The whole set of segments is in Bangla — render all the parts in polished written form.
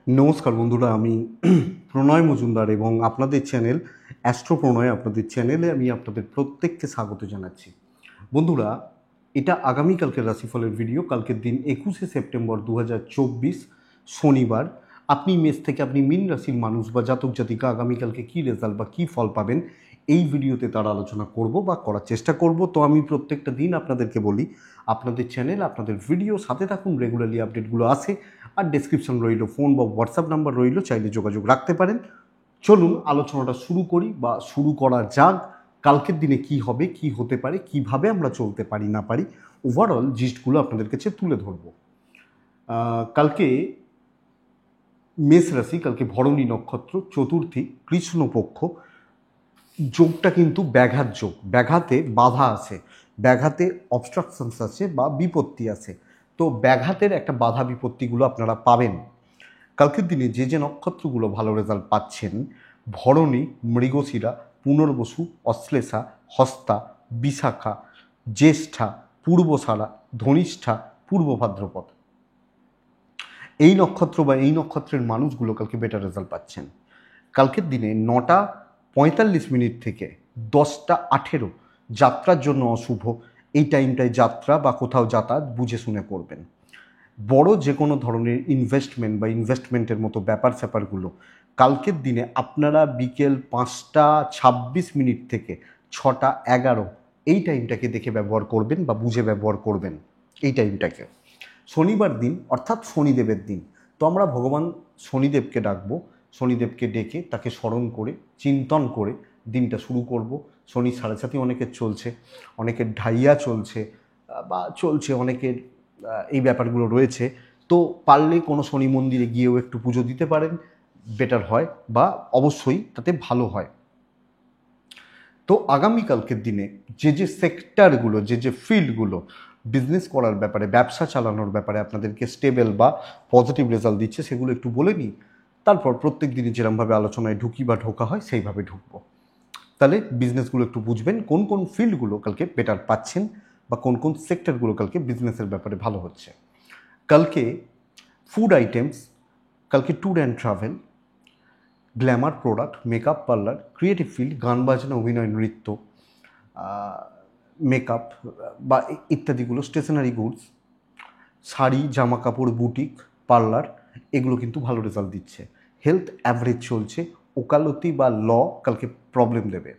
নমস্কার বন্ধুরা, আমি প্রণয় মজুমদার এবং আপনাদের চ্যানেল অ্যাস্ট্রো প্রণয়, আপনাদের চ্যানেলে আমি আপনাদের প্রত্যেককে স্বাগত জানাচ্ছি। বন্ধুরা, এটা আগামীকালকের রাশিফলের ভিডিও। কালকের দিন 21শে সেপ্টেম্বর 2024 শনিবার। আপনি মেষ থেকে আপনি মীন রাশির মানুষ বা জাতক জাতিকা আগামীকালকে কী রেজাল্ট বা কী ফল পাবেন এই ভিডিওতে তার আলোচনা করব বা করার চেষ্টা করব। তো আমি প্রত্যেকটা দিন আপনাদেরকে বলি, আপনাদের চ্যানেল, আপনাদের ভিডিও সাথে থাকুন, রেগুলারলি আপডেটগুলো আসে। আর ডেসক্রিপশন রইল, ফোন বা হোয়াটসঅ্যাপ নাম্বার রইল, চাইলে যোগাযোগ রাখতে পারেন। চলুন আলোচনাটা শুরু করি বা শুরু করা যাক। কালকের দিনে কি হবে, কি হতে পারে, কিভাবে আমরা চলতে পারি না পারি, ওভারঅল জিস্টগুলো আপনাদের কাছে তুলে ধরব। কালকে মেষ রাশি, কালকে ভরণী নক্ষত্র, চতুর্থী, কৃষ্ণপক্ষ। যোগটা কিন্তু ব্যাঘাত যোগ, ব্যাঘাতে বাধা আছে, ব্যাঘাতে অবস্ট্রাকশনস আছে বা বিপত্তি আছে। তো ব্যাঘাতের একটা বাধা বিপত্তিগুলো আপনারা পাবেন। কালকের দিনে যে যে নক্ষত্রগুলো ভালো রেজাল্ট পাচ্ছেন: ভরণী, মৃগশিরা, পুনর্বসু, অশ্লেষা, হস্তা, বিশাখা, জ্যেষ্ঠা, পূর্বসারা, ধনিষ্ঠা, পূর্ব ভাদ্রপদ। এই নক্ষত্র বা এই নক্ষত্রের মানুষগুলো কালকে বেটার রেজাল্ট পাচ্ছেন। কালকের দিনে 9:45 থেকে 10:18 যাত্রার জন্য অশুভ। এই টাইমটায় যাত্রা বা কোথাও যাতায়াত বুঝে শুনে করবেন। বড় যে কোনো ধরনের ইনভেস্টমেন্ট বা ইনভেস্টমেন্টের মতো ব্যাপার স্যাপারগুলো কালকের দিনে আপনারা বিকেল 5:26 থেকে 6:11 এই টাইমটাকে দেখে ব্যবহার করবেন বা বুঝে ব্যবহার করবেন। এই টাইমটাকে শনিবার দিন, অর্থাৎ শনিদেবের দিন। তো আমরা ভগবান শনিদেবকে ডাকবো, শনিদেবকে ডেকে তাকে স্মরণ করে চিন্তন করে দিনটা শুরু করব। শনি সাড়ে সাথী অনেকের চলছে, অনেকের ঢাইয়া চলছে বা চলছে, অনেকের এই ব্যাপারগুলো রয়েছে। তো পারলে কোনো শনি মন্দিরে গিয়েও একটু পুজো দিতে পারেন, বেটার হয় বা অবশ্যই তাতে ভালো হয়। তো আগামীকালকের দিনে যে যে সেক্টরগুলো, যে যে ফিল্ডগুলো বিজনেস করার ব্যাপারে, ব্যবসা চালানোর ব্যাপারে আপনাদেরকে স্টেবল বা পজিটিভ রেজাল্ট দিচ্ছে, সেগুলো একটু বলে নিই। তারপর প্রত্যেক দিনই যেরকমভাবে আলোচনায় ঢুকি বা ঢোকা হয় সেইভাবে ঢুকবো। তাহলে বিজনেসগুলো একটু বুঝবেন কোন কোন ফিল্ডগুলো কালকে বেটার পাচ্ছেন বা কোন কোন সেক্টরগুলো কালকে বিজনেসের ব্যাপারে ভালো হচ্ছে। কালকে ফুড আইটেমস, কালকে tour and travel, Glamour product, makeup parlour, creative field, গান বাজনা, অভিনয়, নৃত্য, মেকআপ বা ইত্যাদিগুলো, স্টেশনারি গুডস, শাড়ি, জামা কাপড়, বুটিক, পার্লার, এগুলো কিন্তু ভালো রেজাল্ট দিচ্ছে। হেলথ অ্যাভারেজ চলছে। ওকালতি বা ল কালকে প্রবলেম দেবে।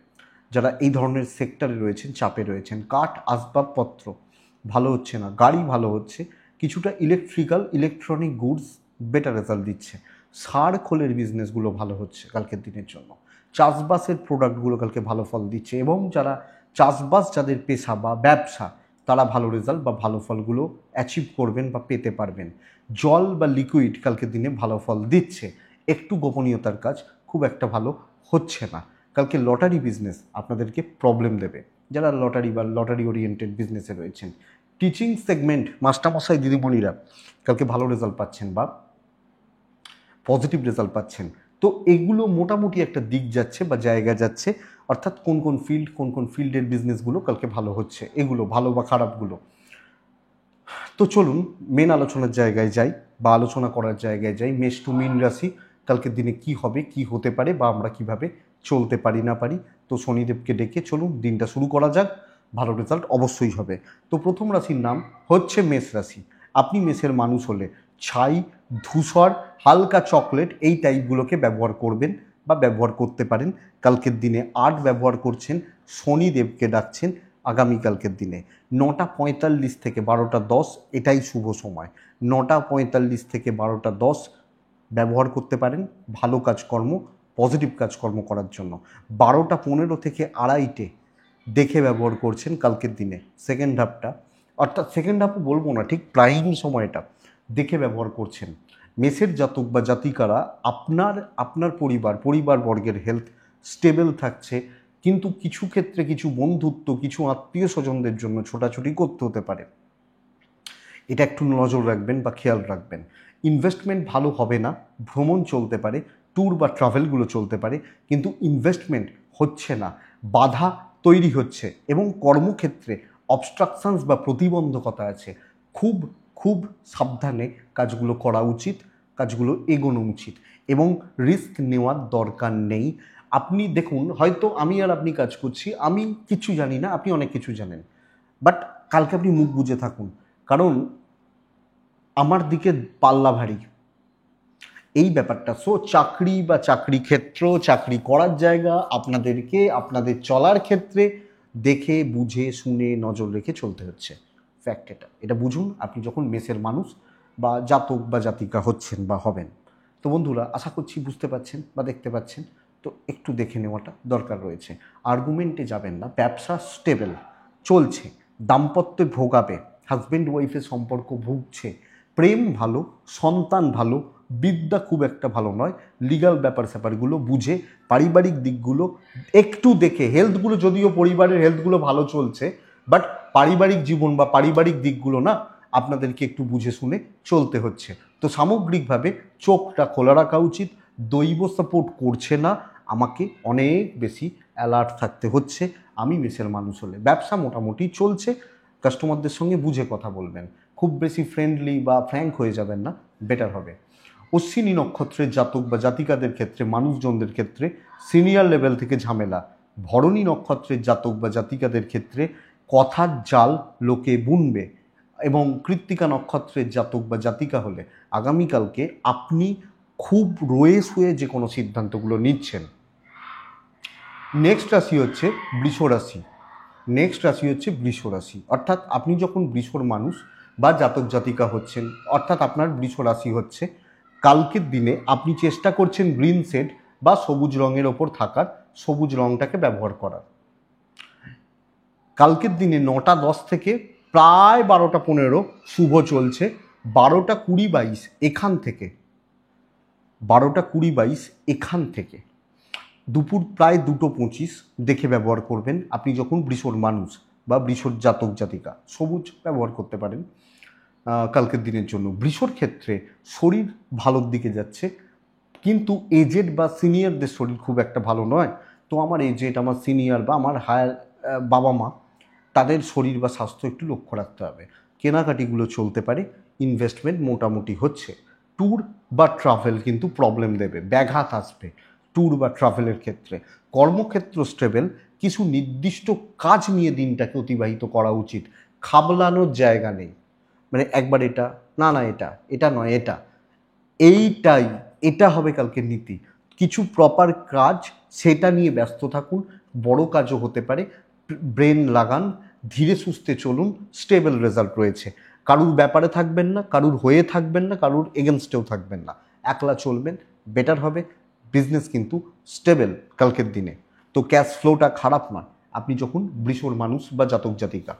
যারা এই ধরনের সেক্টরে রয়েছেন, চাপে রয়েছেন। কাঠ, আসবাবপত্র ভালো হচ্ছে না, গাড়ি ভালো হচ্ছে, কিছুটা ইলেকট্রনিক গুডস বেটার রেজাল্ট দিচ্ছে। সার খোলের বিজনেসগুলো ভালো হচ্ছে কালকের দিনের জন্য। চাষবাসের প্রোডাক্টগুলো কালকে ভালো ফল দিচ্ছে এবং যারা চাষবাস, যাদের পেশা বা ব্যবসা, তারা ভালো রেজাল্ট বা ভালো ফলগুলো অ্যাচিভ করবেন বা পেতে পারবেন। জল বা লিকুইড কালকের দিনে ভালো ফল দিচ্ছে। একটু গোপনীয়তার কাজ খুব একটা ভালো হচ্ছে না। কালকে লটারি বিজনেস আপনাদেরকে প্রবলেম দেবে, যারা লটারি বা লটারি ওরিয়েন্টেড বিজনেসে রয়েছেন। টিচিং সেগমেন্ট, মাস্টারমশাই দিদিমণিরা কালকে ভালো রেজাল্ট পাচ্ছেন বা পজিটিভ রেজাল্ট পাচ্ছেন। তো এগুলো মোটামুটি একটা দিক যাচ্ছে বা জায়গা যাচ্ছে, অর্থাৎ কোন কোন ফিল্ডের বিজনেসগুলো কালকে ভালো হচ্ছে, এগুলো ভালো বা খারাপগুলো। তো চলুন মেন আলোচনার জায়গায় যাই বা আলোচনা করার জায়গায় যাই। মেষ টু মীন রাশি, কালকের দিনে কি হবে, কি হতে পারে বা আমরা কিভাবে চলতে পারি না পারি। তো শনিদেবকে ডেকে চলুন দিনটা শুরু করা যাক, ভালো রেজাল্ট অবশ্যই হবে। তো প্রথম রাশির নাম হচ্ছে মেষ রাশি। আপনি মেষের মানুষ হলে ছাই, ধূসর, হালকা চকলেট এই টাইপগুলোকে ব্যবহার করবেন বা ব্যবহার করতে পারেন। কালকের দিনে আর্ট ব্যবহার করছেন, শনিদেবকে ডাকছেন। আগামীকালকের দিনে 9:45 থেকে 12:10 এটাই শুভ সময়। 9:45 থেকে 12:10 ব্যবহার করতে পারেন ভালো কাজকর্ম, পজিটিভ কাজকর্ম করার জন্য। 12:15 থেকে 2:30 দেখে ব্যবহার করছেন কালকের দিনে সেকেন্ড হাফটা, অর্থাৎ সেকেন্ড হাফও বলবো না, ঠিক প্রাইম সময়টা দেখে ব্যবহার করছেন। মেষের জাতক বা জাতিকারা আপনার পরিবারবর্গের হেলথ স্টেবল থাকছে, কিন্তু কিছু ক্ষেত্রে কিছু বন্ধুত্ব, কিছু আত্মীয় স্বজনদের জন্য ছোটাছুটি করতে হতে পারে। এটা একটু নজর রাখবেন বা খেয়াল রাখবেন। ইনভেস্টমেন্ট ভালো হবে না, ভ্রমণ চলতে পারে, ট্যুর বা ট্রাভেলগুলো চলতে পারে, কিন্তু ইনভেস্টমেন্ট হচ্ছে না, বাধা তৈরি হচ্ছে এবং কর্মক্ষেত্রে অবস্ট্রাকশনস বা প্রতিবন্ধকতা আছে। খুব খুব সাবধানে কাজগুলো করা উচিত। কাজগুলো এগোনো উচিত এবং রিস্ক নেওয়ার দরকার নেই। আপনি দেখুন, হয়তো আমি আর আপনি কাজ করছি, আমি কিছু জানি না, আপনি অনেক কিছু জানেন, বাট কালকে আপনি মুখ বুজে থাকুন, কারণ আমার দিকে পাল্লা ভারী, এই ব্যাপারটা। সো চাকরি বা চাকরি ক্ষেত্র, চাকরি করার জায়গা, আপনাদেরকে আপনাদের চলার ক্ষেত্রে দেখে বুঝে শুনে নজর রেখে চলতে হচ্ছে। ফ্যাক্ট এটা বুঝুন আপনি যখন মেসের মানুষ বা জাতক বা জাতিকা হচ্ছেন বা হবেন। তো বন্ধুরা, আশা করছি বুঝতে পারছেন বা দেখতে পাচ্ছেন। তো একটু দেখে নেওয়াটা দরকার রয়েছে। আর্গুমেন্টে যাবেন না। ব্যবসা স্টেবল চলছে, দাম্পত্যে ভোগাবে, হাজব্যান্ড ওয়াইফের সম্পর্ক ভুগছে, প্রেম ভালো, সন্তান ভালো, বিদ্যা খুব একটা ভালো নয়, লিগাল ব্যাপার স্যাপারগুলো বুঝে, পারিবারিক দিকগুলো একটু দেখে, হেলথগুলো যদিও পরিবারের হেলথগুলো ভালো চলছে, বাট পারিবারিক জীবন বা পারিবারিক দিকগুলো না আপনাদেরকে একটু বুঝে শুনে চলতে হচ্ছে। তো সামগ্রিকভাবে চোখটা খোলা রাখা উচিত। দৈব সাপোর্ট করছে না, আমাকে অনেক বেশি অ্যালার্ট থাকতে হচ্ছে। আমি মেসের মানুষ হলে ব্যবসা মোটামুটি চলছে, কাস্টমারদের সঙ্গে বুঝে কথা বলবেন, খুব বেশি ফ্রেন্ডলি বা ফ্র্যাঙ্ক হয়ে যাবেন না, বেটার হবে। অশ্বিনী নক্ষত্রের জাতক বা জাতিকাদের ক্ষেত্রে, মানুষজনদের ক্ষেত্রে সিনিয়র লেভেল থেকে ঝামেলা। ভরণী নক্ষত্রের জাতক বা জাতিকাদের ক্ষেত্রে কথার জাল লোকে বুনবে। এবং কৃত্তিকা নক্ষত্রের জাতক বা জাতিকা হলে আগামীকালকে আপনি খুব রয়ে শুয়ে যে কোনো সিদ্ধান্তগুলো নিচ্ছেন। নেক্সট রাশি হচ্ছে বৃষ রাশি। বৃষ রাশি, অর্থাৎ আপনি যখন বৃষর মানুষ বা জাতক জাতিকা হচ্ছেন, অর্থাৎ আপনার বৃষ রাশি হচ্ছে, কালকের দিনে আপনি চেষ্টা করছেন গ্রিন শেড বা সবুজ রঙের ওপর থাকার, সবুজ রঙটাকে ব্যবহার করার। কালকের দিনে 9টা 10 থেকে প্রায় 12টা 15 শুভ চলছে। 12টা 20 22 এখান থেকে, 12টা 20 22 এখান থেকে দুপুর প্রায় 2টো 25 দেখে ব্যবহার করবেন। আপনি যখন বৃষর মানুষ বা বৃষর জাতক জাতিকা, সবুজ ব্যবহার করতে পারেন কালকের দিনের জন্য। বৃষর ক্ষেত্রে শরীর ভালোর দিকে যাচ্ছে, কিন্তু এজেড বা সিনিয়রদের শরীর খুব একটা ভালো নয়। তো আমার এজেড, আমার সিনিয়র বা আমার হায়ার বাবা মা, তাদের শরীর বা স্বাস্থ্য একটু লক্ষ্য রাখতে হবে। কেনাকাটিগুলো চলতে পারে, ইনভেস্টমেন্ট মোটামুটি হচ্ছে। ট্যুর বা ট্রাভেল কিন্তু প্রবলেম দেবে, ব্যাঘাত আসবে ট্যুর বা ট্রাভেলের ক্ষেত্রে। কর্মক্ষেত্র স্টেবল, কিছু নির্দিষ্ট কাজ নিয়ে দিনটাকে অতিবাহিত করা উচিত। খাবলানোর জায়গা নেই, মানে একবার এটা না, এটা নয়, এটা হবে কালকের নীতি। কিছু প্রপার কাজ, সেটা নিয়ে ব্যস্ত থাকুন। বড় কাজও হতে পারে, ব্রেন লাগান, ধীরে সুস্থে চলুন, স্টেবল রেজাল্ট রয়েছে। কারুর ব্যাপারে থাকবেন না, কারুর হয়ে থাকবেন না, কারুর এগেনস্টেও থাকবেন না, একলা চলবেন, বেটার হবে। বিজনেস কিন্তু স্টেবল কালকের দিনে। তো ক্যাশ ফ্লোটা খারাপ নয় আপনি যখন বৃষর মানুষ বা জাতক জাতিকা।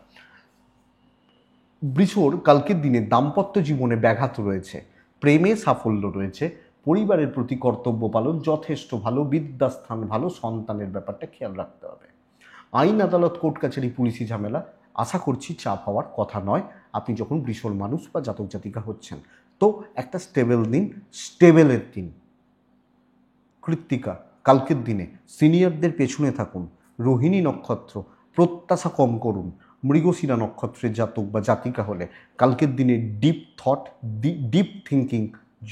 বৃষর কালকের দিনে দাম্পত্য জীবনে ব্যাঘাত রয়েছে, প্রেমে সাফল্য রয়েছে, পরিবারের প্রতি কর্তব্য পালন যথেষ্ট ভালো, বিদ্যাস্থান ভালো, সন্তানের ব্যাপারটা খেয়াল রাখতে হবে। আইন আদালত কোর্ট কাছারি পুলিশি ঝামেলা আশা করছি চাপ হওয়ার কথা নয় আপনি যখন বৃষর মানুষ বা জাতক জাতিকা হচ্ছেন। তো একটা স্টেবল দিন, স্টেবলের দিন। কৃত্তিকা কালকের দিনে সিনিয়রদের পেছনে থাকুন। রোহিণী নক্ষত্র প্রত্যাশা কম করুন। মৃগশিরা নক্ষত্রের জাতক বা জাতিকা হলে কালকের দিনে ডিপ থট, ডিপ থিঙ্কিং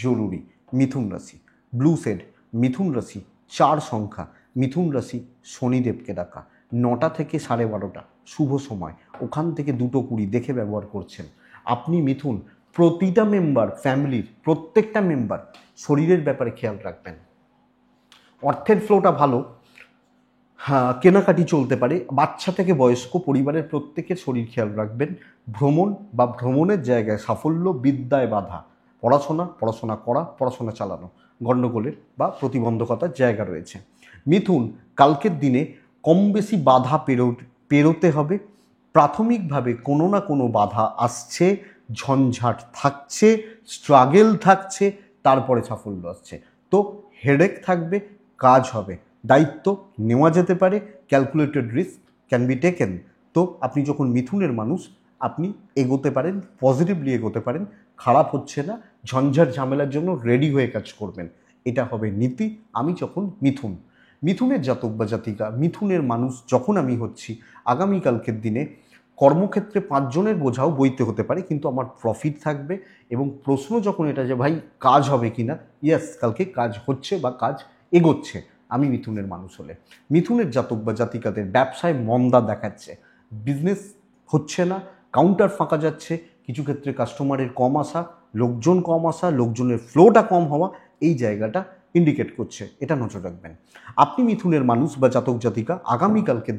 জরুরি। মিথুন রাশি ব্লু শেড, মিথুন রাশি 4 সংখ্যা, মিথুন রাশি শনিদেবকে ডাকা। 9টা থেকে 12:30 শুভ সময়, ওখান থেকে 2টো 20 দেখে ব্যবহার করছেন আপনি মিথুন। প্রতিটা মেম্বার, ফ্যামিলির প্রত্যেকটা মেম্বার শরীরের ব্যাপারে খেয়াল রাখবেন। অর্থের ফ্লোটা ভালো, হ্যাঁ কেনাকাটি চলতে পারে। বাচ্চা থেকে বয়স্ক পরিবারের প্রত্যেকের শরীর খেয়াল রাখবেন। ভ্রমণ বা ভ্রমণের জায়গায় সাফল্য, বিদ্যায় বাধা, পড়াশোনা করা, পড়াশোনা চালানো গণ্ডগোলের বা প্রতিবন্ধকতার জায়গা রয়েছে। মিথুন কালকের দিনে কম বেশি বাধা পেরোতে হবে। প্রাথমিকভাবে কোনো না কোনো বাধা আসছে, ঝঞ্ঝাট থাকছে, স্ট্রাগেল থাকছে, তারপরে সাফল্য আসছে। তো হেডেক থাকবে, কাজ হবে, দায়িত্ব নেওয়া যেতে পারে, calculated risk can be taken. তো আপনি যখন মিথুনের মানুষ, আপনি এগোতে পারেন, পজিটিভলি এগোতে পারেন, খারাপ হচ্ছে না, ঝঞ্ঝাট ঝামেলার জন্য রেডি হয়ে কাজ করবেন, এটা হবে নীতি। আমি যখন মিথুনের জাতক বা জাতিকা, মিথুনের মানুষ যখন আমি হচ্ছি, আগামীকালকের দিনে কর্মক্ষেত্রে 5 জনের বোঝাও বইতে হতে পারে, কিন্তু আমার প্রফিট থাকবে। এবং প্রশ্ন যখন এটা যে ভাই কাজ হবে কিনা, ইয়েস, কালকে কাজ হচ্ছে বা কাজ এগোচ্ছে। আমি মিথুনের মানুষ হলে, মিথুনের জাতক বা জাতিকাদের ব্যবসায় মন্দা দেখাচ্ছে, বিজনেস হচ্ছে না, কাউন্টার ফাঁকা যাচ্ছে, কিছু ক্ষেত্রে কাস্টমারের কম আসা, লোকজন কম আসা, লোকজনের ফ্লোটা কম হওয়া, এই জায়গাটা ইন্ডিকেট করছে। এটা নজর রাখবেন। আপনি মিথুনের মানুষ বা জাতক জাতিকা আগামীকালকের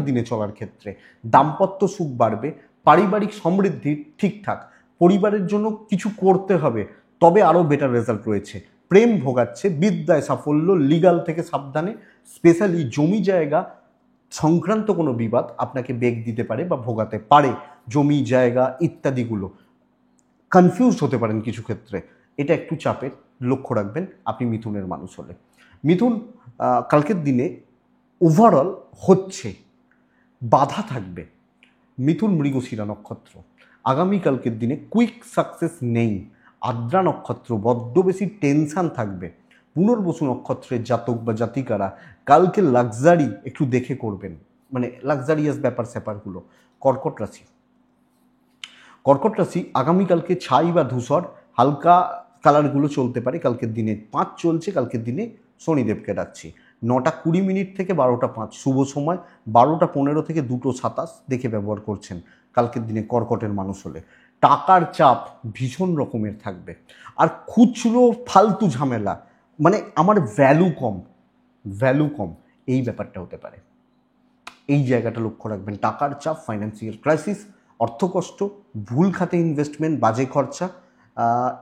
দিনে চলার ক্ষেত্রে দাম্পত্য সুখ বাড়বে, পারিবারিক সমৃদ্ধি ঠিকঠাক, পরিবারের জন্য কিছু করতে হবে, তবে আরও বেটার রেজাল্ট রয়েছে। প্রেম ভোগাচ্ছে, বিদ্যায় সাফল্য, লিগাল থেকে সাবধানে, স্পেশালি জমি জায়গা সংক্রান্ত কোনো বিবাদ আপনাকে বেগ দিতে পারে বা ভোগাতে পারে। জমি জায়গা ইত্যাদিগুলো কনফিউজড হতে পারেন কিছু ক্ষেত্রে, এটা একটু চাপের, লক্ষ্য রাখবেন আপনি মিথুনের মানুষ হলে। মিথুন কালকের দিনে ওভারঅল হচ্ছে, বাধা থাকবে। মিথুন মৃগশিরা নক্ষত্র, আগামীকালকের দিনে কুইক সাকসেস নেই। আদ্রা নক্ষত্র বড্ড বেশি টেনশান থাকবে। পুনর্বসু নক্ষত্রের জাতক বা জাতিকারা কালকে লাক্সারি একটু দেখে করবেন, মানে লাক্সারিয়াস ব্যাপার স্যাপারগুলো। কর্কট রাশি আগামীকালকে ছাই বা ধূসর হালকা কালারগুলো চলতে পারে। কালকের দিনে 5 চলছে, কালকের দিনে শনিদেবকে ডাকছি। 9:20 থেকে 12:05 শুভ সময়, 12:15 থেকে 2:27 দেখে ব্যবহার করছেন কালকের দিনে কর্কটের মানুষ হলে। টাকার চাপ ভীষণ রকমের থাকবে, আর খুচরো ফালতু ঝামেলা, মানে আমার ভ্যালু কম, এই ব্যাপারটা হতে পারে। এই জায়গাটা লক্ষ্য রাখবেন। টাকার চাপ, ফাইন্যান্সিয়াল ক্রাইসিস, অর্থকষ্ট, ভুল খাতে ইনভেস্টমেন্ট, বাজে খরচা,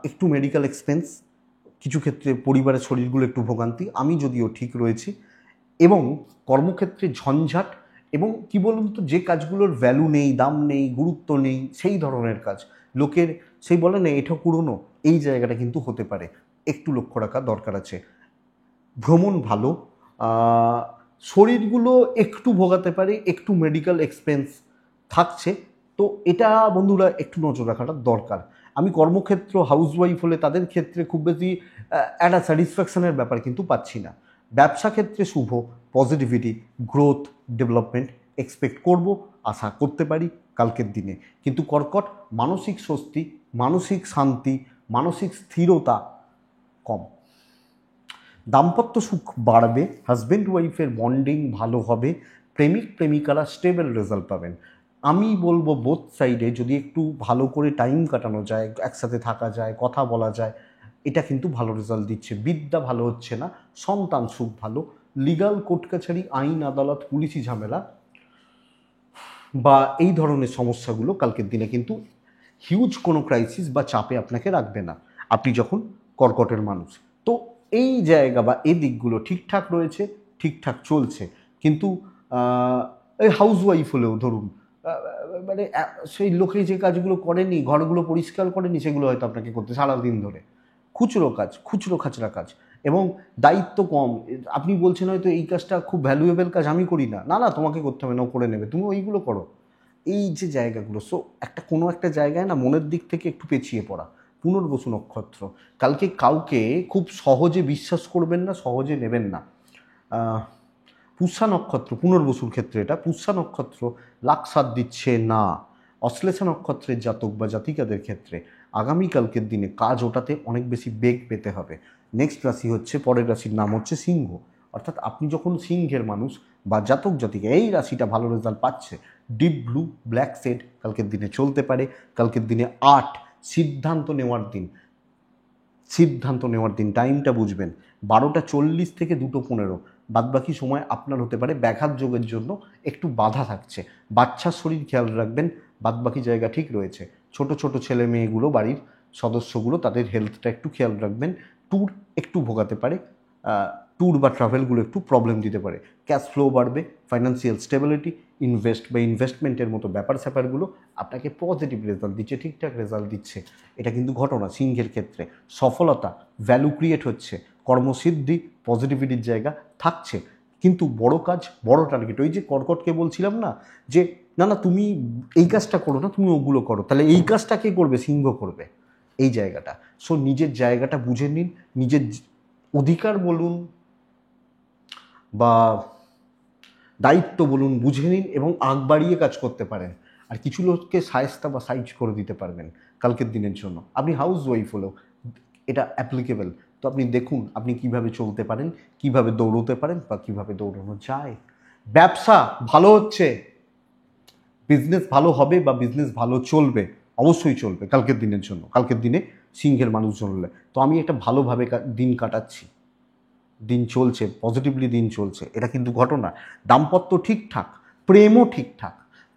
একটু মেডিকেল এক্সপেন্স, কিছু ক্ষেত্রে পরিবারের শরীরগুলো একটু ভোগান্তি, আমি যদিও ঠিক রয়েছি। এবং কর্মক্ষেত্রে ঝঞ্ঝাট, এবং কি বলুন তো, যে কাজগুলোর ভ্যালু নেই, দাম নেই, গুরুত্ব নেই, সেই ধরনের কাজ, লোকের সেই বলে না এটা পুরনো, এই জায়গাটা কিন্তু হতে পারে, একটু লক্ষ্য রাখা দরকার আছে। ভ্রমণ ভালো, শরীরগুলো একটু ভোগাতে পারে, একটু মেডিকেল এক্সপেন্স থাকছে, তো এটা বন্ধুরা একটু নজর রাখাটা দরকার। আমি কর্মক্ষেত্র হাউসওয়াইফ হলে তাদের ক্ষেত্রে খুব বেশি একটা স্যাটিসফ্যাকশনের ব্যাপার কিন্তু পাচ্ছি না। ব্যবসা ক্ষেত্রে শুভ, পজিটিভিটি, গ্রোথ, ডেভেলপমেন্ট এক্সপেক্ট করব, আশা করতে পারি কালকের দিনে। কিন্তু কর্কট মানসিক স্বস্তি, মানসিক শান্তি, মানসিক স্থিরতা কম। দাম্পত্য সুখ বাড়বে, হাজব্যান্ড ওয়াইফের বন্ডিং ভালো হবে, প্রেমিক প্রেমিকারা স্টেবল রেজাল্ট পাবেন। আমি বলবো বোথ সাইডে যদি একটু ভালো করে টাইম কাটানো যায়, একসাথে থাকা যায়, কথা বলা যায়, এটা কিন্তু ভালো রেজাল্ট দিচ্ছে। বিদ্যা ভালো হচ্ছে না, সন্তান সুখ ভালো, লিগাল কোর্ট কাছারি, আইন আদালত, পুলিশি ঝামেলা বা এই ধরনের সমস্যাগুলো কালকের দিনে কিন্তু হিউজ কোনো ক্রাইসিস বা চাপে আপনাকে রাখবে না, আপনি যখন কর্কটের মানুষ। তো এই জায়গা বা এই দিকগুলো ঠিকঠাক রয়েছে, ঠিকঠাক চলছে। কিন্তু এই হাউসওয়াইফ হলেও ধরুন, মানে সেই লোকে যে কাজগুলো করেনি, ঘরগুলো পরিষ্কার করেনি, সেগুলো হয়তো আপনাকে করতে সারাদিন ধরে, খুচরো খাচরা কাজ, এবং দায়িত্ব কম। আপনি বলছেন হয়তো এই কাজটা খুব ভ্যালুয়েবল কাজ, আমি করি না, না তোমাকে করতে হবে না, ও করে নেবে, তুমি ওইগুলো করো। এই যে জায়গাগুলো, সো কোনো একটা জায়গায় না মনের দিক থেকে একটু পেছিয়ে পড়া। পুনর্বসু নক্ষত্র, কালকে কাউকে খুব সহজে বিশ্বাস করবেন না, সহজে নেবেন না। পুষ্যা নক্ষত্র, পুনর্বসুর ক্ষেত্রে এটা পুষ্যা নক্ষত্র লাখ সাথ দিচ্ছে না। অশ্লেষা নক্ষত্রের জাতক বা জাতিকাদের ক্ষেত্রে আগামীকালকের দিনে কাজ ওটাতে অনেক বেশি বেগ পেতে হবে। নেক্সট রাশি হচ্ছে, পরের রাশির নাম হচ্ছে সিংহ। অর্থাৎ আপনি যখন সিংহের মানুষ বা জাতক জাতিকা, এই রাশিটা ভালো রেজাল্ট পাচ্ছে। ডিপ ব্লু, ব্ল্যাক শেড কালকের দিনে চলতে পারে। কালকের দিনে 8 সিদ্ধান্ত নেওয়ার দিন, টাইমটা বুঝবেন। 12:40 থেকে 2:15, বাদবাকি সময় আপনার হতে পারে ব্যাঘাত যোগের জন্য একটু বাধা থাকছে। বাচ্চার শরীর খেয়াল রাখবেন, বাদবাকি জায়গা ঠিক রয়েছে। ছোট ছোট ছেলে মেয়েগুলো, বাড়ির সদস্যগুলো, তাদের হেলথটা একটু খেয়াল রাখবেন। ট্যুর একটু ভোগাতে পারে, ট্যুর বা ট্রাভেলগুলো একটু প্রবলেম দিতে পারে। ক্যাশ ফ্লো বাড়বে, ফাইন্যান্সিয়াল স্টেবিলিটি, ইনভেস্টমেন্টের মতো ব্যাপার স্যাপারগুলো আপনাকে পজিটিভ রেজাল্ট দিচ্ছে, ঠিকঠাক রেজাল্ট দিচ্ছে। এটা কিন্তু ঘটনা সিংহের ক্ষেত্রে। সফলতা, ভ্যালু ক্রিয়েট হচ্ছে, কর্মসিদ্ধি, পজিটিভিটির জায়গা থাকছে। কিন্তু বড় কাজ, বড় টার্গেট, ওই যে কর্কটকে বলছিলাম না যে না তুমি এই কাজটা করো না, তুমি ওগুলো করো, তাহলে এই কাজটা কে করবে? সিংহ করবে, এই জায়গাটা। সো নিজের জায়গাটা বুঝে নিন, নিজের অধিকার বলুন বা দায়িত্ব বলুন, বুঝে নিন এবং আগ বাড়িয়ে কাজ করতে পারেন। আর কিছু লোককে সায়স্তা বা সাইজ করে দিতে পারবেন কালকের দিনের জন্য। আপনি হাউস ওয়াইফ হলেও এটা অ্যাপ্লিকেবল। তো আপনি দেখুন আপনি কিভাবে চলতে পারেন, কিভাবে দৌড়তে পারেন বা কিভাবে দৌড়ানো যায়। ব্যবসা ভালো হচ্ছে, বিজনেস ভালো হবে বা বিজনেস ভালো চলবে, অবশ্যই চলবে কালকের দিনের জন্য। কালকের দিনে সিংহের মানুষজন হলে তো আমি একটা ভালোভাবে দিন কাটাচ্ছি, দিন চলছে, পজিটিভলি দিন চলছে, এটা কিন্তু ঘটনা। দাম্পত্য ঠিকঠাক, প্রেমও ঠিকঠাক,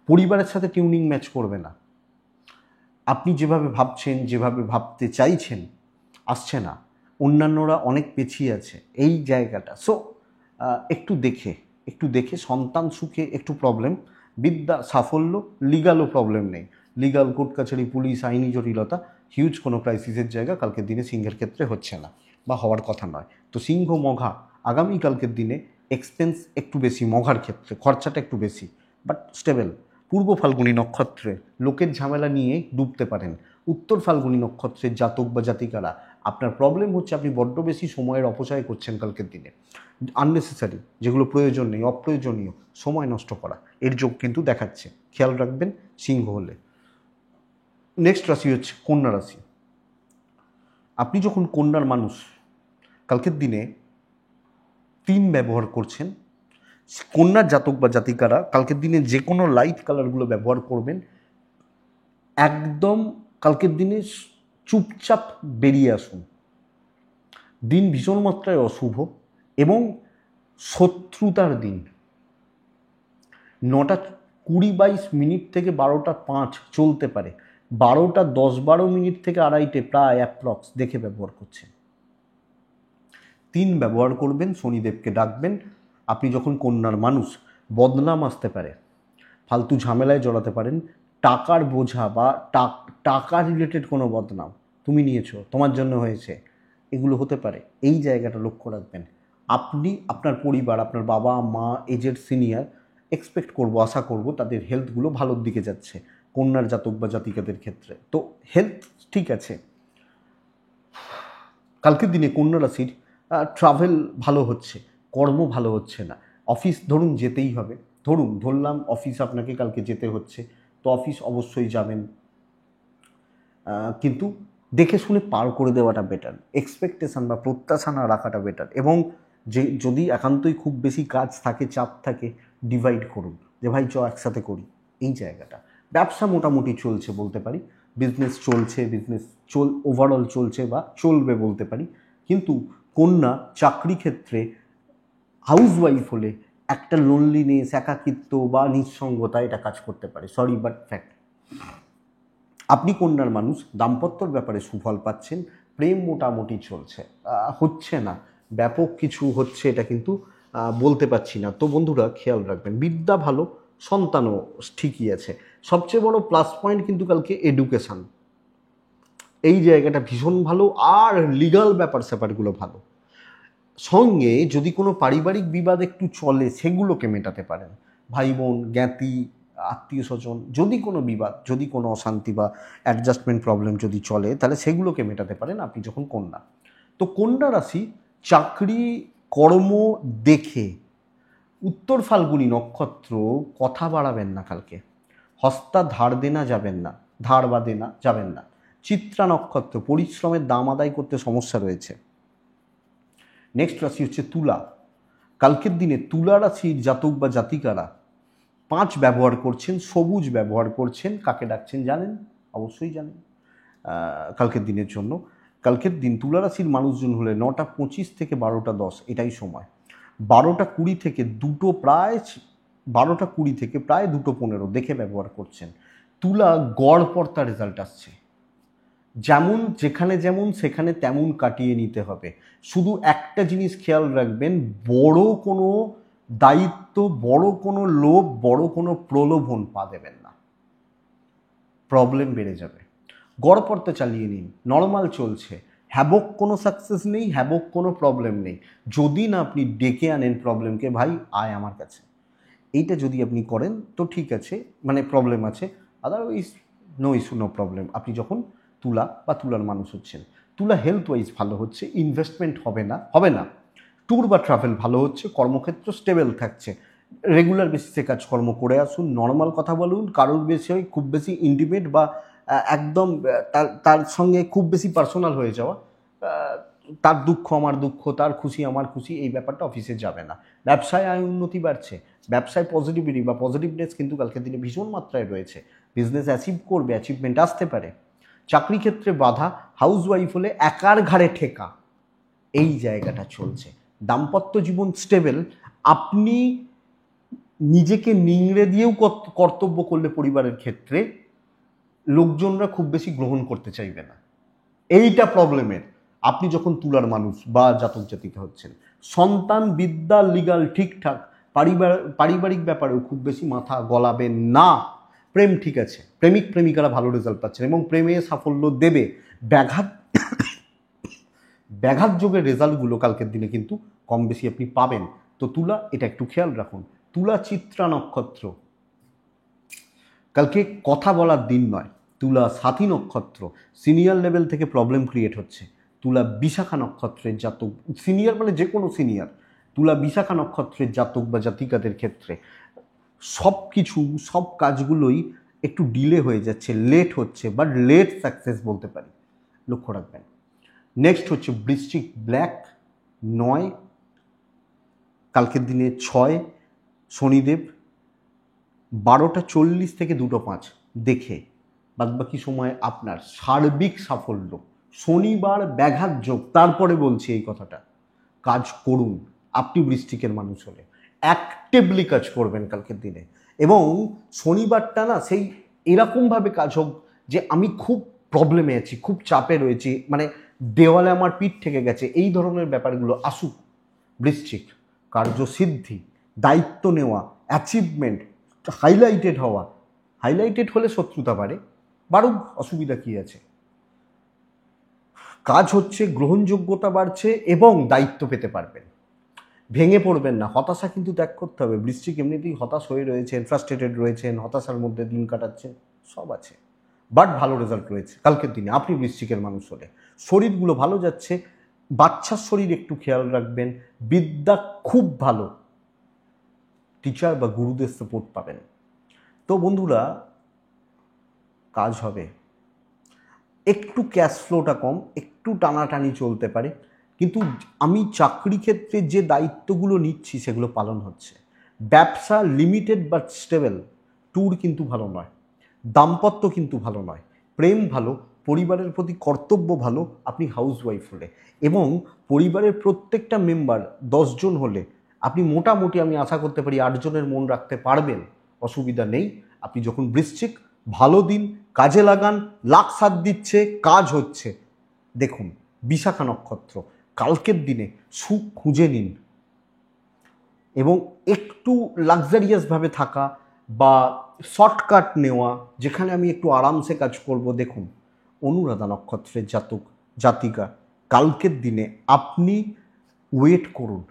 পরিবারের সাথে টিউনিং ম্যাচ করবে না। আপনি যেভাবে ভাবছেন, যেভাবে ভাবতে চাইছেন আসছে না, অন্যান্যরা অনেক পেছিয়ে আছে এই জায়গাটা। সো একটু দেখে সন্তান সুখে একটু প্রবলেম, বিদ্যা সাফল্য, লিগালও প্রবলেম নেই। লিগাল কোর্ট কাছারি, পুলিশ, আইনি জটিলতা, হিউজ কোনো ক্রাইসিসের জায়গা কালকের দিনে সিংহের ক্ষেত্রে হচ্ছে না বা হওয়ার কথা নয়। তো সিংহ মঘা আগামীকালকের দিনে এক্সপেন্স একটু বেশি, মঘার ক্ষেত্রে খরচাটা একটু বেশি, বাট স্টেবল। পূর্ব ফাল্গুনী নক্ষত্রে লোকের ঝামেলা নিয়ে ডুবতে পারেন। উত্তর ফাল্গুনী নক্ষত্রের জাতক বা জাতিকারা আপনার প্রবলেম হচ্ছে আপনি বড্ড বেশি সময়ের অপচয় করছেন কালকের দিনে, আননেসেসারি, যেগুলো প্রয়োজন নেই, অপ্রয়োজনীয় সময় নষ্ট করা, এর যোগ কিন্তু দেখাচ্ছে। খেয়াল রাখবেন সিংহ হলে। নেক্সট রাশি হচ্ছে কন্যা রাশি। আপনি যখন কন্যার মানুষ, কালকের দিনে 3 ব্যবহার করছেন, কন্যার জাতক বা জাতিকারা কালকের দিনে যে কোনো লাইট কালারগুলো ব্যবহার করবেন। একদম কালকের দিনে চুপচাপ বেরিয়ে আসুন। দিন ভীষণ মাত্রায় অশুভ এবং শত্রুতার দিন। 9:20-22 থেকে 12:05 চলতে পারে, 12:10-12 থেকে 2:30 প্রায় অ্যাপ্রক্স দেখে ব্যবহার করছেন। 3 ব্যবহার করবেন, শনিদেবকে ডাকবেন। আপনি যখন কন্যার মানুষ, বদনাম আসতে পারে, ফালতু ঝামেলায় জড়াতে পারেন, টাকার বোঝা বা টাকা রিলেটেড কোনো বদনাম, তুমি নিয়েছো, তোমার জন্য হয়েছে, এগুলো হতে পারে। এই জায়গাটা লক্ষ্য রাখবেন। আপনি, আপনার পরিবার, আপনার বাবা মা, এজেড সিনিয়র, এক্সপেক্ট করব, আশা করব তাদের হেলথগুলো ভালোর দিকে যাচ্ছে কন্যার জাতক বা জাতিকাদের ক্ষেত্রে। তো হেলথ ঠিক আছে। কালকের দিনে কন্যা রাশির ট্রাভেল ভালো হচ্ছে, কর্ম ভালো হচ্ছে না। অফিস ধরুন যেতেই হবে, ধরলাম অফিস আপনাকে কালকে যেতে হচ্ছে, তো অফিস অবশ্যই যাবেন, কিন্তু দেখে শুনে পার করে দেওয়াটা বেটার। এক্সপেকটেশন বা প্রত্যাশা না রাখাটা বেটার। এবং যদি একান্তই খুব বেশি কাজ থাকে, চাপ থাকে, ডিভাইড করুন যে ভাই একসাথে করি, এই জায়গাটা। ব্যবসা মোটামুটি চলছে বলতে পারি, বিজনেস চলছে, ওভারঅল চলছে বা চলবে বলতে পারি। কিন্তু কন্যা চাকরি ক্ষেত্রে হাউসওয়াইফ হলে একটা লোনলিনেস, একাকিত্ব বা নিঃসঙ্গতা এটা কাজ করতে পারে। Sorry but fact. আপনি কন্যার মানুষ, দাম্পত্যর ব্যাপারে সুফল পাচ্ছেন, প্রেম মোটামুটি চলছে, হচ্ছে না, ব্যাপক কিছু হচ্ছে এটা কিন্তু বলতে পারছি না। তো বন্ধুরা খেয়াল রাখবেন, বিদ্যা ভালো, সন্তানও ঠিকই আছে। সবচেয়ে বড় প্লাস পয়েন্ট কিন্তু কালকে এডুকেশান, এই জায়গাটা ভীষণ ভালো। আর লিগাল ব্যাপার স্যাপারগুলো ভালো। সঙ্গে যদি কোনো পারিবারিক বিবাদ একটু চলে, সেগুলোকে মেটাতে পারেন। ভাই বোন, জ্ঞাতি, আত্মীয় স্বজন, যদি কোনো বিবাদ, যদি কোনো অশান্তি বা অ্যাডজাস্টমেন্ট প্রবলেম যদি চলে, তাহলে সেগুলোকে মেটাতে পারেন আপনি যখন কন্যা। তো কন্যা রাশি চাকরি কর্ম দেখে, উত্তর ফাল্গুনী নক্ষত্র, কথা বাড়াবেন না কালকে, হস্তা ধার দেনা যাবেন না, ধার বা দেনা যাবেন না। চিত্রা নক্ষত্র, পরিশ্রমের দাম আদায় করতে সমস্যা রয়েছে। নেক্সট রাশি হচ্ছে তুলা। কালকের দিনে তুলা রাশির জাতক বা জাতিকারা 5 ব্যবহার করছেন, সবুজ ব্যবহার করছেন, কাকে ডাকছেন জানেন? অবশ্যই জানেন। কালকের দিনের জন্য, কালকের দিন তুলা রাশির মানুষজন হলে 9:25 থেকে 12:10 এটাই সময়। 12:20 থেকে 2টো, প্রায় 12:20 থেকে প্রায় 2:15 দেখে ব্যবহার করছেন। তুলা গড় পড়তা রেজাল্ট আসছে, যেমন যেখানে যেমন সেখানে তেমন কাটিয়ে নিতে হবে। শুধু একটা জিনিস খেয়াল রাখবেন, বড় কোনো দায়িত্ব, বড় কোনো লোভ, বড় কোনো প্রলোভন পা দেবেন না, প্রবলেম বেড়ে যাবে। গড়পড়তে চালিয়ে নিন, নর্মাল চলছে, হ্যাবক কোনো সাকসেস নেই, হ্যাবক কোনো প্রবলেম নেই। যদি না আপনি ডেকে আনেন প্রবলেমকে, ভাই আয় আমার কাছে, এইটা যদি আপনি করেন তো ঠিক আছে, মানে প্রবলেম আছে, otherwise no issue, no problem. আপনি যখন তুলা বা তুলার মানুষ হচ্ছেন, তুলা হেলথ ওয়াইজ ভালো হচ্ছে, ইনভেস্টমেন্ট হবে না। ট্যুর বা ট্রাভেল ভালো হচ্ছে, কর্মক্ষেত্র স্টেবল থাকছে, রেগুলার বেসিসে কাজকর্ম করে আসুন, নর্মাল কথা বলুন, কারোর বেশি খুব বেশি ইন্টিমেট বা একদম তার সঙ্গে খুব বেশি পার্সোনাল হয়ে যাওয়া, তার দুঃখ আমার দুঃখ, তার খুশি আমার খুশি, এই ব্যাপারটা অফিসে যাবে না। ব্যবসায় আয় উন্নতি বাড়ছে, ব্যবসায় পজিটিভিটি বা পজিটিভনেস কিন্তু কালকের দিনে ভীষণ মাত্রায় রয়েছে। বিজনেস অ্যাচিভ করবে, অ্যাচিভমেন্ট আসতে পারে। চাকরি ক্ষেত্রে বাধা, হাউস ওয়াইফ হলে একার ঘাড়ে ঠেকা, এই জায়গাটা চলছে। দাম্পত্য জীবন স্টেবল, আপনি নিজেকে নিংড়ে দিয়েও কর্তব্য করলে পরিবারের ক্ষেত্রে লোকজনরা খুব বেশি গ্রহণ করতে চাইবে না, এইটা প্রবলেমের। আপনি যখন তুলার মানুষ বা জাতক জাতিকা হচ্ছেন, সন্তান বিদ্যা লিগাল ঠিকঠাক, পারিবারিক ব্যাপারেও খুব বেশি মাথা গলাবেন না। প্রেম ঠিক আছে, প্রেমিক প্রেমিকারা ভালো রেজাল্ট পাচ্ছেন এবং প্রেমে সাফল্য দেবে। ব্যাঘাত যোগের রেজাল্টগুলো কালকের দিনে কিন্তু কম বেশি আপনি পাবেন। তো তুলা, এটা একটু খেয়াল রাখুন। তুলা চিত্রা নক্ষত্র, কালকে কথা বলার দিন নয়। তুলা সাথী নক্ষত্র, সিনিয়র লেভেল থেকে প্রবলেম ক্রিয়েট হচ্ছে। তুলা বিশাখা নক্ষত্রের জাতক, সিনিয়র মানে যে কোনো সিনিয়র, তুলা বিশাখা নক্ষত্রের জাতক বা জাতিকাদের ক্ষেত্রে সব কাজগুলোই একটু ডিলে হয়ে যাচ্ছে, লেট হচ্ছে, বাট লেট সাকসেস বলতে পারি, লক্ষ্য রাখবেন। নেক্সট হচ্ছে বৃশ্চিক, ব্ল্যাক 9, কালকের দিনে 6 শনিদেব, 12:40 থেকে 2:05 দেখে বাদবাকি সময় আপনার সার্বিক সাফল্য। শনিবার ব্যাঘাত যোগ, তারপরে বলছি এই কথাটা, কাজ করুন। আপনি বৃশ্চিকের মানুষ হলে অ্যাক্টিভলি কাজ করবেন কালকের দিনে, এবং শনিবারটা না সেই এরকমভাবে কাজ হোক যে আমি খুব প্রবলেমে আছি, খুব চাপে রয়েছি, মানে দেওয়ালে আমার পিঠ থেকে গেছে, এই ধরনের ব্যাপারগুলো আসুক। বৃশ্চিক, কার্যসিদ্ধি, দায়িত্ব নেওয়া, অ্যাচিভমেন্ট, হাইলাইটেড হওয়া। হাইলাইটেড হলে শত্রুতা বাড়ে, বাড়ুক, অসুবিধা কী আছে। কাজ হচ্ছে, গ্রহণযোগ্যতা বাড়ছে এবং দায়িত্ব পেতে পারবেন। ভেঙে পড়বেন না, হতাশা কিন্তু ত্যাগ করতে হবে। বৃশ্চিক এমনিতেই হতাশ হয়ে রয়েছেন, ফ্রাস্ট্রেটেড রয়েছেন, হতাশার মধ্যে দিন কাটাচ্ছেন, সব আছে, বাট ভালো রেজাল্ট রয়েছে কালকের দিনে আপনি বৃশ্চিকের মানুষ হলে। শরীরগুলো ভালো যাচ্ছে, বাচ্চার শরীর একটু খেয়াল রাখবেন। বিদ্যা খুব ভালো, টিচার বা গুরুদের সাপোর্ট পাবেন। তো বন্ধুরা, কাজ হবে, একটু ক্যাশ ফ্লোটা কম, একটু টানাটানি চলতে পারে, কিন্তু আমি চাকরি ক্ষেত্রে যে দায়িত্বগুলো নিচ্ছি সেগুলো পালন হচ্ছে। ব্যবসা লিমিটেড বাট স্টেবল, ট্যুর কিন্তু ভালো নয়, দাম্পত্য কিন্তু ভালো নয়, প্রেম ভালো, পরিবারের প্রতি কর্তব্য ভালো আপনি হাউস ওয়াইফ হলে, এবং পরিবারের প্রত্যেকটা মেম্বার 10 জন হলে আপনি মোটামুটি আমি আশা করতে পারি 8 জনের মন রাখতে পারবেন, অসুবিধা নেই। আপনি যখন বৃশ্চিক, ভালো দিন, কাজে লাগান, লাখ সাথ দিচ্ছে, কাজ হচ্ছে। দেখুন বিশাখা নক্ষত্র, কালকের দিনে সুখ খুঁজে নিন, এবং একটু লাক্সারিয়াসভাবে থাকা বা শর্টকাট নেওয়া, যেখানে আমি একটু আরামসে কাজ করব। দেখুন অনুরাধা নক্ষত্রের জাতক জাতিকা, কালকের দিনে আপনি ওয়েট করুন,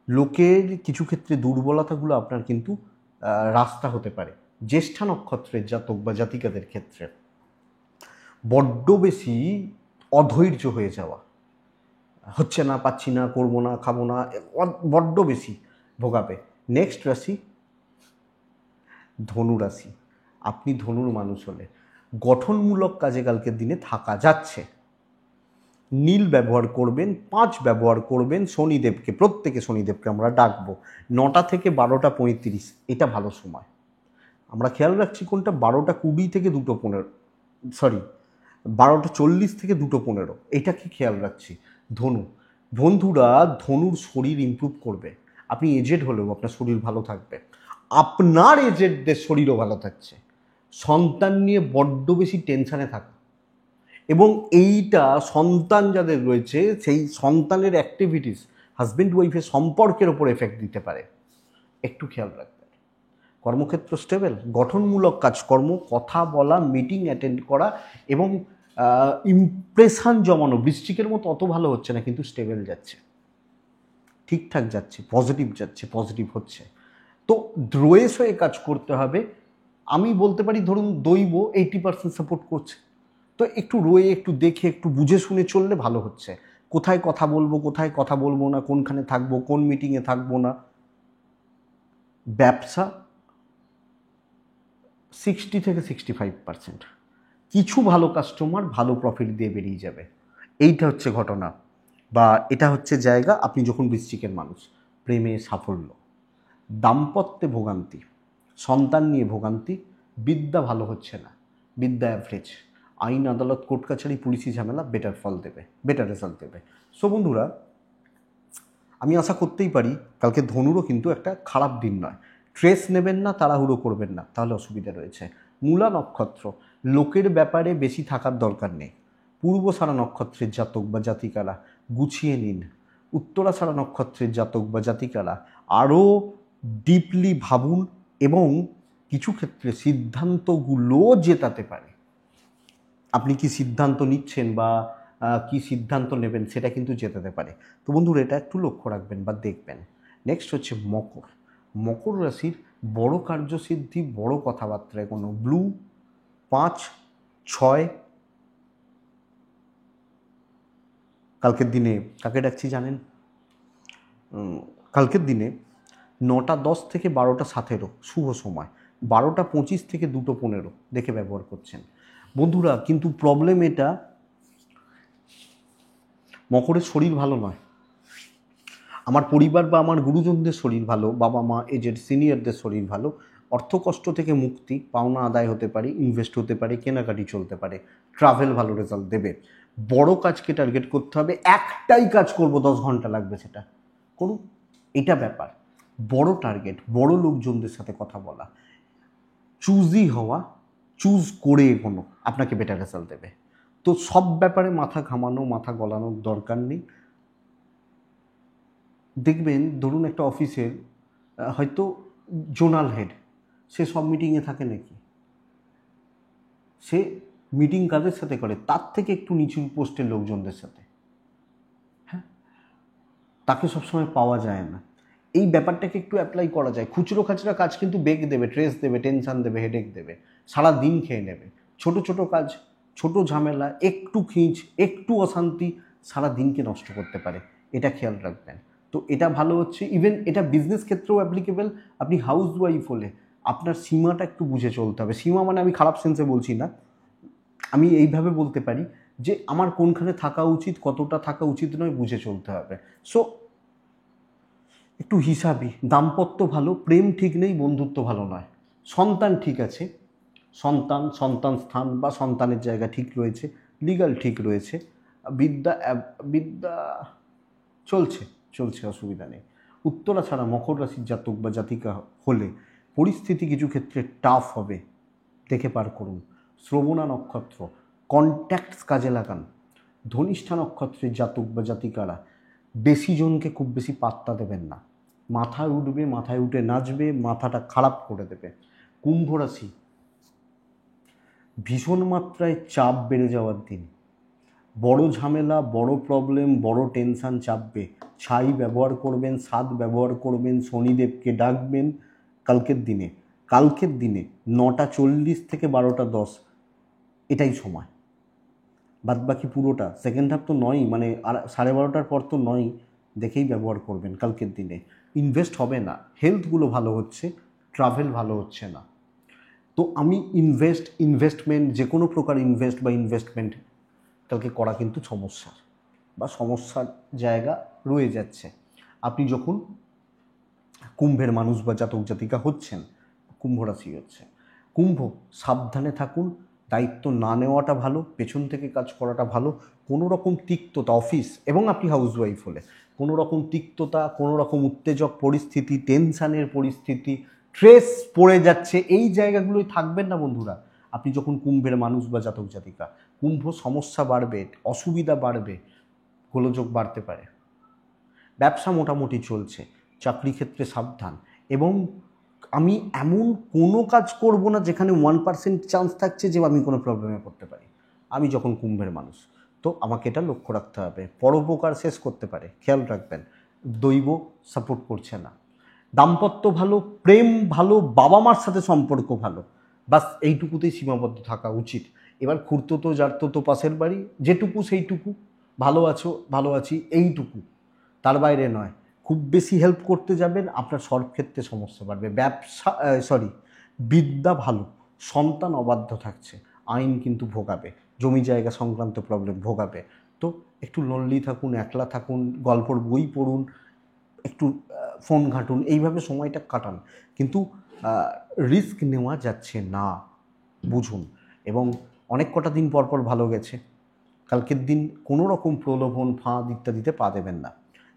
লোকের কিছু ক্ষেত্রে দুর্বলতাগুলো আপনার কিন্তু রাস্তা হতে পারে। জ্যেষ্ঠা নক্ষত্রের জাতক বা জাতিকাদের ক্ষেত্রে বড্ড বেশি অধৈর্য হয়ে যাওয়া, হচ্ছে না, পাচ্ছি না, করবো না, খাবো না, বড্ড বেশি ভোগাবে। নেক্সট রাশি ধনু রাশি, আপনি ধনুর মানুষ হলে গঠনমূলক কাজে কালকের দিনে থাকা যাচ্ছে। নীল ব্যবহার করবেন, 5 ব্যবহার করবেন, শনিদেবকে, প্রত্যেকে শনিদেবকে আমরা ডাকবো। 9টা থেকে 12:35 এটা ভালো সময়। আমরা খেয়াল রাখছি কোনটা, 12:20 থেকে 2:15, সরি 12:40 থেকে 2:15, এটাকে খেয়াল রাখছি। ধনু, বন্ধুরা ধনুর শরীর ইমপ্রুভ করবে। আপনি এজেড হলেও আপনার শরীর ভালো থাকবে, আপনার এজেডদের শরীরও ভালো থাকছে। সন্তান নিয়ে বড্ড বেশি টেনশানে থাকা, এবং এইটা সন্তান যাদের রয়েছে সেই সন্তানের অ্যাক্টিভিটিস হাজব্যান্ড ওয়াইফের সম্পর্কের ওপর এফেক্ট দিতে পারে, একটু খেয়াল রাখবেন। কর্মক্ষেত্র স্টেবল, গঠনমূলক কাজকর্ম, কথা বলা, মিটিং অ্যাটেন্ড করা এবং ইমপ্রেশন জমানো। বৃশ্চিকের মতো অত ভালো হচ্ছে না, কিন্তু স্টেবল যাচ্ছে, ঠিকঠাক যাচ্ছে, পজিটিভ যাচ্ছে, পজিটিভ হচ্ছে। তো দ্রোয়েশ হয়ে কাজ করতে হবে। আমি বলতে পারি ধরুন দৈব 80% সাপোর্ট করছে, তো একটু রয়ে, একটু দেখে, একটু বুঝে শুনে চললে ভালো হচ্ছে। কোথায় কথা বলবো, কোথায় কথা বলবো না, কোনখানে থাকবো, কোন মিটিংয়ে থাকবো না, ব্যবসা 60 থেকে 65%। কিছু ভালো কাস্টমার ভালো প্রফিট দিয়ে বেরিয়ে যাবে, এইটা হচ্ছে ঘটনা বা এটা হচ্ছে জায়গা। আপনি যখন বৃশ্চিকের মানুষ, প্রেমে সাফল্য, দাম্পত্যে ভোগান্তি, সন্তান নিয়ে ভোগান্তি, বিদ্যা ভালো হচ্ছে না, বিদ্যা অ্যাভারেজ, আইন আদালত কোর্ট কাছারি পুলিশি ঝামেলা বেটার ফল দেবে, বেটার রেজাল্ট দেবে। সো বন্ধুরা, আমি আশা করতেই পারি কালকে ধনুরও কিন্তু একটা খারাপ দিন নয়। ট্রেস নেবেন না, তাড়াহুড়ো করবেন না, তাহলে অসুবিধা রয়েছে। মূলা নক্ষত্র, লোকের ব্যাপারে বেশি থাকার দরকার নেই। পূর্বসারা নক্ষত্রের জাতক বা জাতিকারা গুছিয়ে নিন। উত্তরাষাঢ়া নক্ষত্রের জাতক বা জাতিকারা আরও ডিপলি ভাবুন এবং কিছু ক্ষেত্রে সিদ্ধান্তগুলো জেতাতে পারে। আপনি কি সিদ্ধান্ত নিচ্ছেন বা কি সিদ্ধান্ত নেবেন সেটা কিন্তু জেতাতে পারে। তো বন্ধুরা, এটা একটু লক্ষ্য রাখবেন বা দেখবেন। নেক্সট হচ্ছে মকর। মকর রাশির বড় কার্যসিদ্ধি, বড় কথাবার্তায় কোনো ব্লু 5, 6। কালকের দিনে কাকে ডাকছি জানেন? কালকের দিনে 9টা 10 থেকে 12টা 17 শুভ সময়, 12টা 25 থেকে 2টো 15 দেখে ব্যবহার করছেন বন্ধুরা। কিন্তু প্রবলেম এটা, মকরের শরীর ভালো নয়। আমার পরিবার বা আমার গুরুজনদের শরীর ভালো, বাবা মা এজের সিনিয়রদের শরীর ভালো, অর্থকষ্ট থেকে মুক্তি, পাওনা আদায় হতে পারে, ইনভেস্ট হতে পারে, কেনাকাটি চলতে পারে, ট্রাভেল ভালো রেজাল্ট দেবে। বড় কাজকে টার্গেট করতে হবে, একটাই কাজ করব 10 ঘন্টা লাগবে, সেটা করুন, এটা ব্যাপার। বড় টার্গেট, বড় লোকজনদের সাথে কথা বলা, চুজই হওয়া, চুজ করে এগোনো আপনাকে বেটার রেজাল্ট দেবে। তো সব ব্যাপারে মাথা ঘামানো, মাথা গলানোর দরকার নেই। দেখবেন ধরুন একটা অফিসের হয়তো জোনাল হেড, সে সব মিটিংয়ে থাকে নাকি? সে মিটিং কাদের সাথে করে? তার থেকে একটু নিচু পোস্টের লোকজনদের সাথে। হ্যাঁ, তাকে সবসময় পাওয়া যায় না। এই ব্যাপারটাকে একটু অ্যাপ্লাই করা যায়। খুচরো খাচরা কাজ কিন্তু বেগ দেবে, ট্রেস দেবে, টেনশান দেবে, হেডেক দেবে, সারা দিন খেয়ে নেবে। ছোট ছোট কাজ, ছোট ঝামেলা, একটু খিঁচ, একটু অশান্তি সারা দিনকে নষ্ট করতে পারে, এটা খেয়াল রাখবেন। তো এটা ভালো হচ্ছে। ইভেন এটা বিজনেস ক্ষেত্রেও অ্যাপ্লিকেবল। আপনি হাউস ওয়াইফ হলে আপনার সীমাটা একটু বুঝে চলতে হবে। সীমা মানে আমি খারাপ সেন্সে বলছি না, আমি এইভাবে বলতে পারি যে আমার কোনখানে থাকা উচিত, কতটা থাকা উচিত নয়, বুঝে চলতে হবে। সো একটু হিসাবই। দাম্পত্য ভালো, প্রেম ঠিক নেই, বন্ধুত্ব ভালো নয়। সন্তান ঠিক আছে, সন্তান স্থান বা সন্তানের জায়গা ঠিক রয়েছে, লিগাল ঠিক রয়েছে। বিদ্যা বিদ্যা চলছে চলছে, অসুবিধা নেই। উত্তরা ছাড়া মকর রাশির জাতক বা জাতিকা হলে পরিস্থিতি কিছু ক্ষেত্রে টাফ হবে, দেখে পার করুন। শ্রবণা নক্ষত্র, কন্ট্যাক্টস কাজে লাগান। ধনিষ্ঠা নক্ষত্রের জাতক বা জাতিকারা বেশি জনকে খুব বেশি পাত্তা দেবেন না, মাথায় উঠবে, মাথায় উঠে নাচবে, মাথাটা খারাপ করে দেবে। কুম্ভ রাশি, ভীষণ মাত্রায় চাপ বেড়ে যাওয়ার দিন, বড় ঝামেলা, বড় প্রবলেম, বড় টেনশান চাপবে। ছাই ব্যবহার করবেন, সাদ ব্যবহার করবেন, শনিদেবকে ডাকবেন। কালকের দিনে 9টা 40 থেকে 12টা 10 এটাই সময়। বাদবাকি পুরোটা সেকেন্ড হাফ তো নয়ই, মানে আর 12:30টার পর তো নয়ই, দেখেই ব্যবহার করবেন কালকের দিনে। ইনভেস্ট হবে না, হেলথগুলো ভালো হচ্ছে, ট্রাভেল ভালো হচ্ছে না। তো আমি ইনভেস্টমেন্ট, যে কোনো প্রকার ইনভেস্টমেন্ট কালকে করা কিন্তু সমস্যার জায়গা রয়ে যাচ্ছে। আপনি যখন কুম্ভের মানুষ বা জাতক জাতিকা হচ্ছেন, কুম্ভ রাশি হচ্ছে, কুম্ভ সাবধানে থাকুন, দায়িত্ব না নেওয়াটা ভালো, পেছন থেকে কাজ করাটা ভালো। কোনো রকম তিক্ততা, অফিস এবং আপনি হাউসওয়াইফ হলে কোনো রকম তিক্ততা, কোনো রকম উত্তেজক পরিস্থিতি, টেনশানের পরিস্থিতি, স্ট্রেস পড়ে যাচ্ছে, এই জায়গাগুলোই থাকবেন না বন্ধুরা। আপনি যখন কুম্ভের মানুষ বা জাতক জাতিকা, কুম্ভ সমস্যা বাড়বে, অসুবিধা বাড়বে, গোলযোগ বাড়তে পারে। ব্যবসা মোটামুটি চলছে, চাকরি ক্ষেত্রে সাবধান। এবং আমি এমন কোনো কাজ করব না যেখানে 1% চান্স থাকছে যে আমি কোনো প্রবলেমে পড়তে পারি, আমি যখন কুম্ভের মানুষ। তো আমাকে এটা লক্ষ্য রাখতে হবে। পরোপকার শেষ করতে পারে, খেয়াল রাখবেন। দৈব সাপোর্ট করছে না। দাম্পত্য ভালো, প্রেম ভালো, বাবা মার সাথে সম্পর্ক ভালো, বাস এইটুকুতেই সীমাবদ্ধ থাকা উচিত। এবার খুঁড়তো জারতো পাশের বাড়ি, যেটুকু সেইটুকু, ভালো আছো, ভালো আছি, এইটুকু, তার বাইরে নয়। খুব বেশি হেল্প করতে যাবেন, আপনার সব ক্ষেত্রে সমস্যা বাড়বে। বিদ্যা ভালো, সন্তান অবাধ্য থাকছে, আইন কিন্তু ভোগাবে, জমি জায়গা সংক্রান্ত প্রবলেম ভোগাবে। তো একটু লোনলি থাকুন, একলা থাকুন, গল্পর বই পড়ুন, একটু ফোন ঘাঁটুন, এইভাবে সময়টা কাটান। কিন্তু রিস্ক নেওয়া যাচ্ছে না, বুঝুন। এবং অনেক কটা দিন পর পর ভালো গেছে, কালকের দিন কোনো রকম প্রলোভন, ফাঁদ ইত্যাদিতে পা দেবেন না।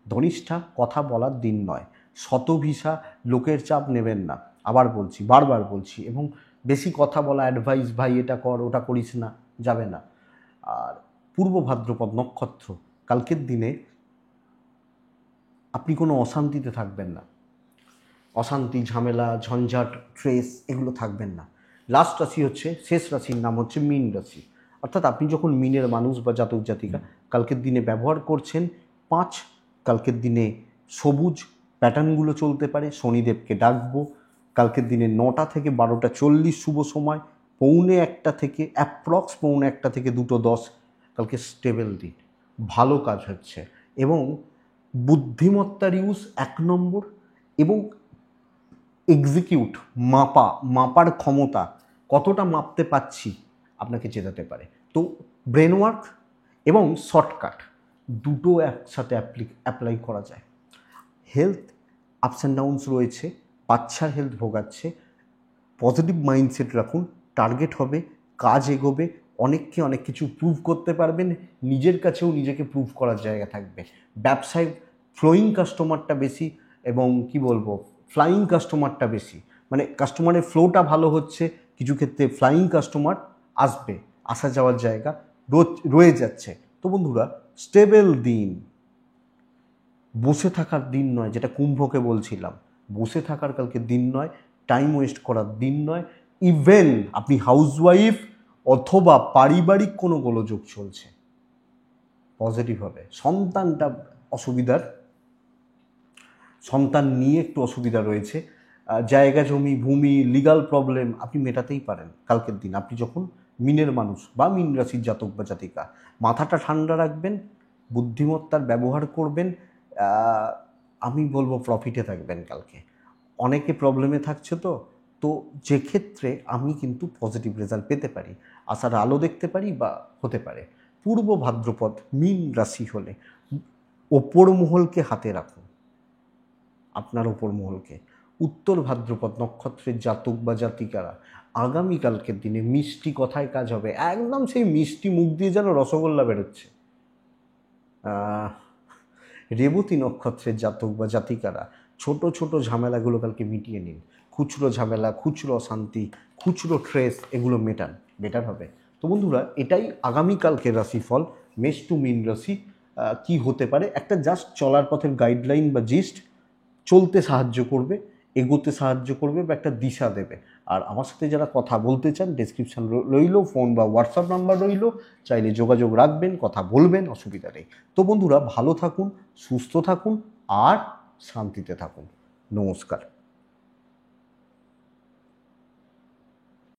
ধনিষ্ঠা কথা বলার দিন নয়, শতভিসা লোকের চাপ নেবেন না, আবার বলছি, বারবার বলছি। এবং বেশি কথা বলা, অ্যাডভাইস, ভাই এটা কর ওটা করিস না, যাবে না। আর পূর্ব ভাদ্রপদ নক্ষত্র, কালকের দিনে আপনি কোনো অশান্তিতে থাকবেন না, অশান্তি, ঝামেলা, ঝঞ্ঝাট, ট্রেস এগুলো থাকবেন না। লাস্ট রাশি হচ্ছে, শেষ রাশির নাম হচ্ছে মীন রাশি। অর্থাৎ আপনি যখন মীনের মানুষ বা জাতক জাতিকা কালকের দিনে ব্যবহার করছেন 5, কালকের দিনে সবুজ প্যাটার্নগুলো চলতে পারে। শনিদেবকে ডাকবো কালকের দিনে 9টা থেকে 12টা 40 শুভ সময়, 1:45 থেকে অ্যাপ্রক্স 1:45 থেকে 2:10 কালকে স্টেবল দিন, ভালো কাজ হচ্ছে। এবং বুদ্ধিমত্তার ইউজ 1 নম্বর, এবং এক্সিকিউট, মাপার ক্ষমতা, কতটা মাপতে পাচ্ছি আপনাকে জেতাতে পারে। তো ব্রেন ওয়ার্ক এবং শর্টকাট দুটো একসাথে অ্যাপ্লাই করা যায়। হেলথ আপস অ্যান্ড ডাউনস রয়েছে, বাচ্চার হেলথ ভোগাচ্ছে, পজিটিভ মাইন্ডসেট রাখুন, টার্গেট হবে, কাজ এগোবে, অনেককে অনেক কিছু প্রুভ করতে পারবেন, নিজের কাছেও নিজেকে প্রুভ করার জায়গা থাকবে। ব্যবসায় ফ্লোয়িং কাস্টমারটা বেশি, এবং কি বলবো, ফ্লাইং কাস্টমারটা বেশি, মানে কাস্টমারের ফ্লোটা ভালো হচ্ছে, কিছু ক্ষেত্রে ফ্লাইং কাস্টমার আসবে, আসা যাওয়ার জায়গা রয়ে যাচ্ছে। তো বন্ধুরা, স্টেবল দিন, বসে থাকার দিন নয়, যেটা কুম্ভকে বলছিলাম, বসে থাকার কালকে দিন নয়, টাইম ওয়েস্ট করার দিন নয়। ইভেন আপনি হাউসওয়াইফ অথবা পারিবারিক কোনো গোলযোগ চলছে, পজিটিভ হবে। সন্তানটা অসুবিধার, সন্তান নিয়ে একটু অসুবিধা রয়েছে, জায়গা জমি ভূমি লিগাল প্রবলেম আপনি মেটাতেই পারেন কালকের দিন, আপনি যখন মিনের মানুষ বা মিন রাশির জাতক বা জাতিকা। মাথাটা ঠান্ডা রাখবেন, বুদ্ধিমত্তার ব্যবহার করবেন, আমি বলবো প্রফিটে থাকবেন কালকে। অনেকে প্রবলেমে থাকছে, তো যে ক্ষেত্রে আমি কিন্তু পজিটিভ রেজাল্ট পেতে পারি, আশার আলো দেখতে পারি বা হতে পারে। পূর্ব ভাদ্রপদ মীন রাশি হলে ওপর মহলকে হাতে রাখুন, আপনার ওপর মহলকে। উত্তর ভাদ্রপদ নক্ষত্রের জাতক বা জাতিকারা আগামীকালকের দিনে মিষ্টি কথায় কাজ হবে, একদম সেই মিষ্টি মুখ দিয়ে যেন রসগোল্লা বেরোচ্ছে। রেবতী নক্ষত্রের জাতক বা জাতিকারা ছোট ছোট ঝামেলাগুলো কালকে মিটিয়ে নিন, খুচরো ঝামেলা, খুচরো অশান্তি, খুচরো ট্রেস এগুলো মেটান, বেটার হবে। তো বন্ধুরা, এটাই আগামীকালকের রাশিফল, মেষ টু মীন রাশি কি হতে পারে, একটা জাস্ট চলার পথের গাইডলাইন বা জিস্ট, চলতে সাহায্য করবে, এগোতে সাহায্য করবে বা একটা দিশা দেবে। আর আমার সাথে যারা কথা বলতে চান, ডেসক্রিপশান রইল, ফোন বা হোয়াটসঅ্যাপ নাম্বার রইল, চাইলে যোগাযোগ রাখবেন, কথা বলবেন, অসুবিধা নেই। তো বন্ধুরা, ভালো থাকুন, সুস্থ থাকুন আর শান্তিতে থাকুন। নমস্কার।